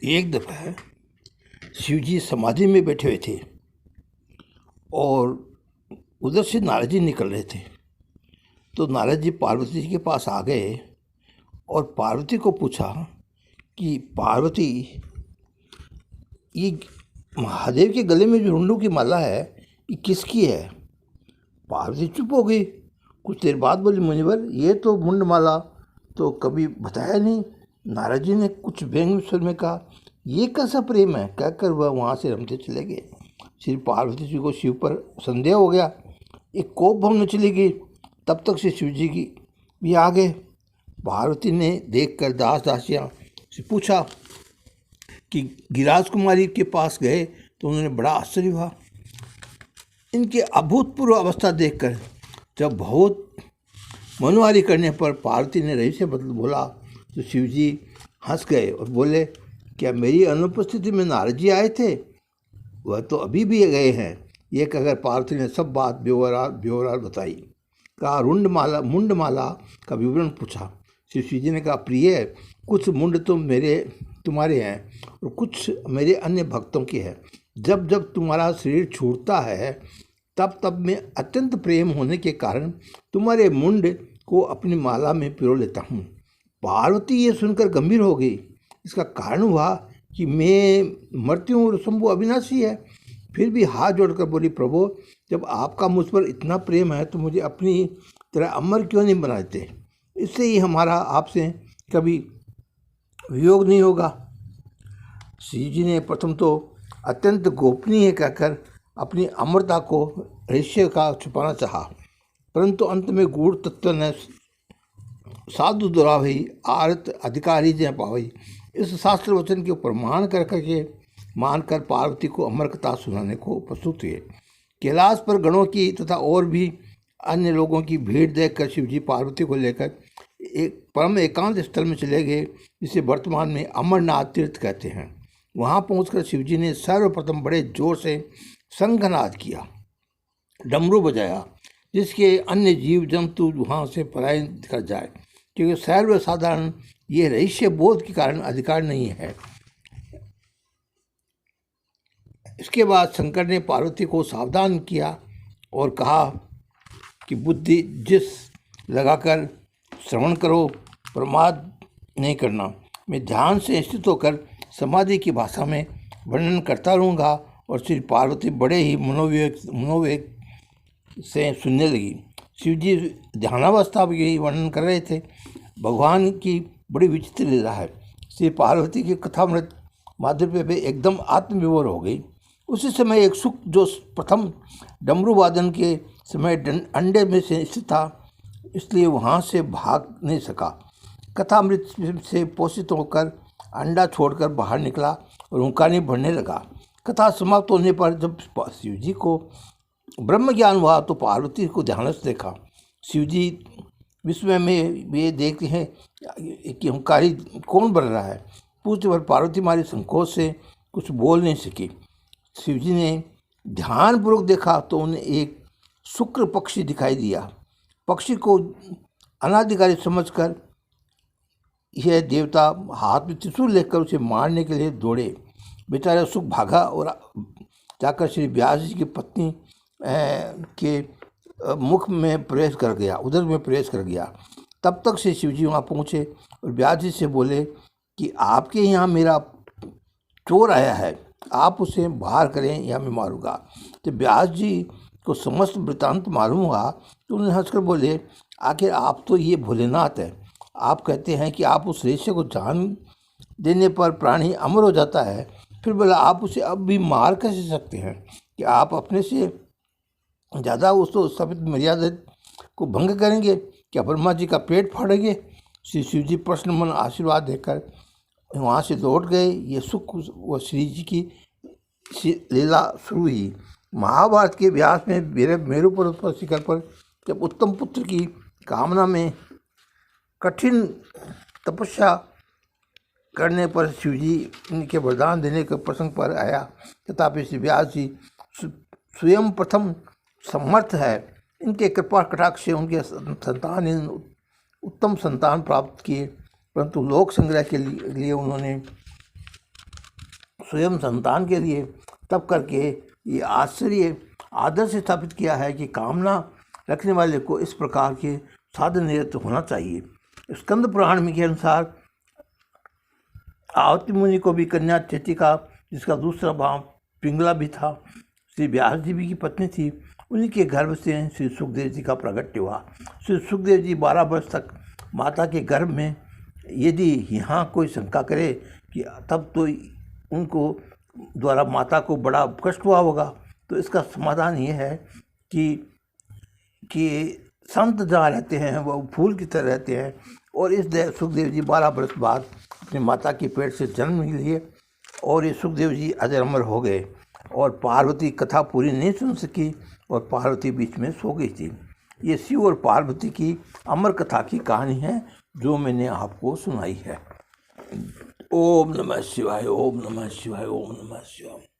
एक दफ़ा शिव जी समाधि में बैठे हुए थे और उधर से नारद जी निकल रहे थे। तो नारद जी पार्वती जी के पास आ गए और पार्वती को पूछा कि पार्वती, ये महादेव के गले में जो रुंडों की माला है ये किसकी है? पार्वती चुप हो गई। कुछ देर बाद बोली, मुनिवर ये तो मुंड माला तो कभी बताया नहीं। नारद जी ने कुछ व्यंग स्वर में कहा, ये कैसा प्रेम है? कहकर वह वहाँ से रमते चले गए। श्री पार्वती जी को शिव पर संदेह हो गया, एक कोप भंग चली गई। तब तक से शिव जी की भी आ गए। पार्वती ने देखकर दास दासियाँ से पूछा कि गिरिराज कुमारी के पास गए तो उन्होंने बड़ा आश्चर्य हुआ इनके अभूतपूर्व अवस्था देखकर। जब बहुत मनोहारी करने पर पार्वती ने रही से बदल बोला तो शिव जी हंस गए और बोले, क्या मेरी अनुपस्थिति में नारद जी आए थे? वह तो अभी भी गए हैं। ये कहकर पार्वती ने सब बात ब्यौरा बताई। कहा, मुंड माला का विवरण पूछा। शिव जी ने कहा, प्रिय, कुछ मुंड तो तुम्हारे हैं और कुछ मेरे अन्य भक्तों के हैं। जब जब तुम्हारा शरीर छूटता है तब तब मैं अत्यंत प्रेम होने के कारण तुम्हारे मुंड को अपनी माला में पिरो लेता हूँ। पार्वती ये सुनकर गंभीर हो गई। इसका कारण हुआ कि मैं मरती हूँ और शंभु अविनाशी है। फिर भी हाथ जोड़कर बोली, प्रभु, जब आपका मुझ पर इतना प्रेम है तो मुझे अपनी तरह अमर क्यों नहीं बना देते? इससे ही हमारा आपसे कभी वियोग नहीं होगा। शिव जी ने प्रथम तो अत्यंत गोपनीय कहकर अपनी अमरता को रहस्य का छुपाना चाहा, परंतु अंत में गूढ़ तत्व ने साधु दुरावही आरत अधिकारी जय पावई इस शास्त्र वचन के प्रमाण करके मानकर पार्वती को अमर कथा सुनाने को प्रस्तुत हुए। कैलाश पर गणों की तथा और भी अन्य लोगों की भीड़ देखकर शिवजी पार्वती को लेकर एक परम एकांत स्थल में चले गए, जिसे वर्तमान में अमरनाथ तीर्थ कहते हैं। वहाँ पहुंचकर शिवजी ने सर्वप्रथम बड़े जोर से शंखनाद किया, डमरू बजाया, जिसके अन्य जीव जंतु वहाँ से पलायन कर जाए, क्योंकि सर्वसाधारण ये रहस्य बोध के कारण अधिकार नहीं है। इसके बाद शंकर ने पार्वती को सावधान किया और कहा कि बुद्धि जिस लगाकर श्रवण करो, प्रमाद नहीं करना। मैं ध्यान से स्थित होकर समाधि की भाषा में वर्णन करता रहूँगा। और श्री पार्वती बड़े ही मनोवेग से सुनने लगी। शिवजी ध्यानावस्था में यही वर्णन कर रहे थे। भगवान की बड़ी विचित्र लीला है। श्री पार्वती की कथामृत माधुर्य पे एकदम आत्मविभोर हो गई। उसी समय एक सुख जो प्रथम डमरू वादन के समय अंडे में से स्थित था, इसलिए वहाँ से भाग नहीं सका। कथामृत से पोषित होकर अंडा छोड़कर बाहर निकला और हुंकारनी बढ़ने लगा। कथा समाप्त होने पर जब शिव जी को ब्रह्म ज्ञान हुआ तो पार्वती को ध्यानस्थ देखा। शिव जी विस्मय में ये देखते हैं कि हुंकारी कौन बन रहा है। पूछते पर पार्वती मारी संकोच से कुछ बोल नहीं सकी। शिव जी ने ध्यानपूर्वक देखा तो उन्हें एक शुक्र पक्षी दिखाई दिया। पक्षी को अनाधिकारी समझकर यह देवता हाथ में त्रिशूल लेकर उसे मारने के लिए दौड़े। बेचारा सुख भागा और जाकर श्री व्यास जी की पत्नी के मुख में प्रवेश कर गया, उदर में प्रवेश कर गया। तब तक से शिव जी वहाँ पहुँचे और व्यास जी से बोले कि आपके यहाँ मेरा चोर आया है, आप उसे बाहर करें या मैं मारूंगा। तो व्यास जी को समस्त वृतांत मालूम हुआ तो उन्हें हंसकर बोले, आखिर आप तो ये भोलेनाथ है। आप कहते हैं कि आप उस रहस्य को जान देने पर प्राणी अमर हो जाता है, फिर बोला आप उसे अब भी मार कैसे सकते हैं? कि आप अपने से ज़्यादा उस तो सभी मर्यादा को भंग करेंगे? क्या ब्रह्मा जी का पेट फाड़ेंगे? श्री शिव जी प्रश्न मन आशीर्वाद देकर वहाँ से लौट गए। ये सुख व श्री जी की लीला शुरू हुई। महाभारत के व्यास में मेरु पर्वत पर शिखर पर जब उत्तम पुत्र की कामना में कठिन तपस्या करने पर शिवजी इनके वरदान देने के प्रसंग पर आया, तथापि श्री व्यास जी स्वयं प्रथम समर्थ है। इनके कृपा कटाक्ष से उनके संतान उत्तम संतान प्राप्त किए, परंतु लोक संग्रह के लिए उन्होंने स्वयं संतान के लिए तब करके ये आदर्श स्थापित किया है कि कामना रखने वाले को इस प्रकार के साधन निरत होना चाहिए। स्कंद पुराण में के अनुसार आवती मुनि को भी कन्या चेतिका, जिसका दूसरा भाव पिंगला भी था, श्री व्यास जी की पत्नी थी, उन्हीं के गर्भ से श्री सुखदेव जी का प्रगट्य हुआ। श्री सुखदेव जी 12 वर्ष तक माता के गर्भ में, यदि यहाँ कोई शंका करे कि तब तो उनको द्वारा माता को बड़ा कष्ट हुआ होगा, तो इसका समाधान ये है कि संत जहाँ रहते हैं वो फूल की तरह रहते हैं, और इस सुखदेव जी 12 वर्ष बाद अपनी माता के पेट से जन्म लिए और ये सुखदेव जी अजर अमर हो गए। और पार्वती कथा पूरी नहीं सुन सकी और पार्वती बीच में सो गई थी। ये शिव और पार्वती की अमर कथा की कहानी है जो मैंने आपको सुनाई है। ओम नमः शिवाय, ओम नमः शिवाय, ओम नमः शिवाय।